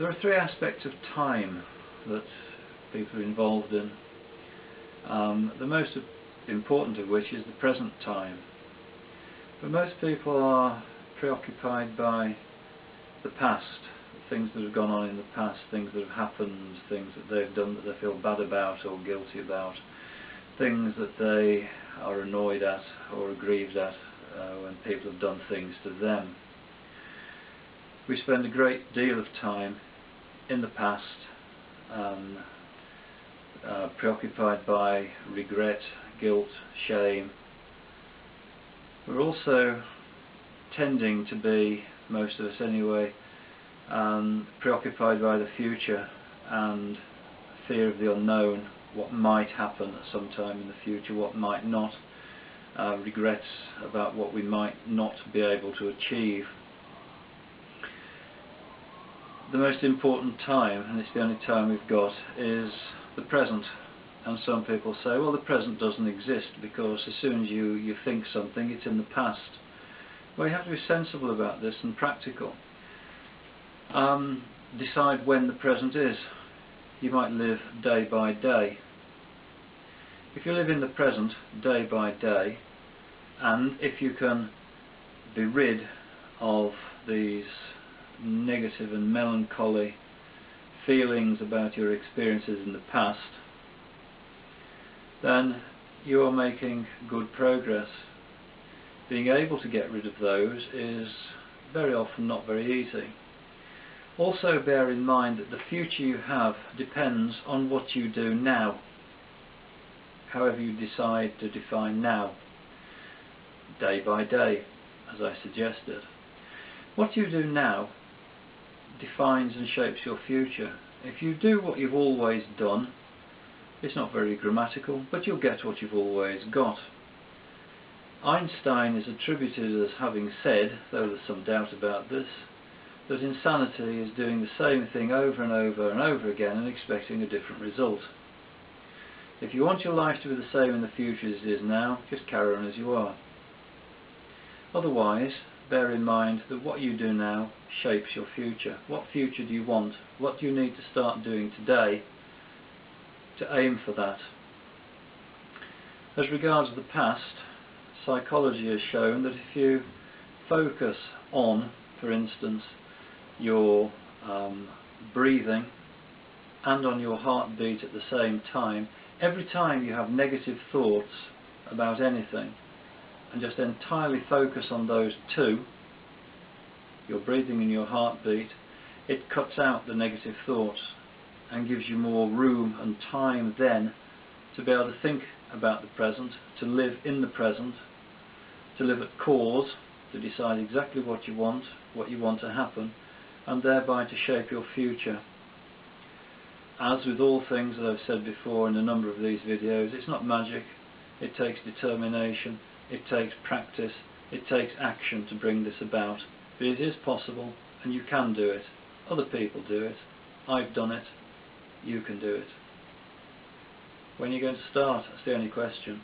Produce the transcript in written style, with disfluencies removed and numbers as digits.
There are three aspects of time that people are involved in. The most important of which is the present time. But most people are preoccupied by the past, things that have gone on in the past, things that have happened, things that they've done that they feel bad about or guilty about, things that they are annoyed at or aggrieved at when people have done things to them. We spend a great deal of time in the past, preoccupied by regret, guilt, shame. We're also tending to be, most of us anyway, preoccupied by the future and fear of the unknown, what might happen at some time in the future, what might not, regrets about what we might not be able to achieve. The most important time, and it's the only time we've got, is the present. And some people say, well, the present doesn't exist because as soon as you think something, it's in the past. Well, you have to be sensible about this and practical. Decide when the present is. You might live day by day. If you live in the present day by day, and if you can be rid of these negative and melancholy feelings about your experiences in the past, then you are making good progress. Being able to get rid of those is very often not very easy. Also bear in mind that the future you have depends on what you do now, however you decide to define now, day by day, as I suggested. What you do now defines and shapes your future. If you do what you've always done, it's not very grammatical, but you'll get what you've always got. Einstein is attributed as having said, though there's some doubt about this, that insanity is doing the same thing over and over and over again and expecting a different result. If you want your life to be the same in the future as it is now, just carry on as you are. Otherwise, bear in mind that what you do now shapes your future. What future do you want? What do you need to start doing today to aim for that? As regards the past, psychology has shown that if you focus on, for instance, your breathing and on your heartbeat at the same time, every time you have negative thoughts about anything, and just entirely focus on those two, your breathing and your heartbeat, it cuts out the negative thoughts and gives you more room and time then to be able to think about the present, to live in the present, to live at cause, to decide exactly what you want to happen, and thereby to shape your future. As with all things that I've said before in a number of these videos, it's not magic. It takes determination, it takes practice, it takes action to bring this about. But it is possible, and you can do it. Other people do it. I've done it. You can do it. When are you going to start? That's the only question.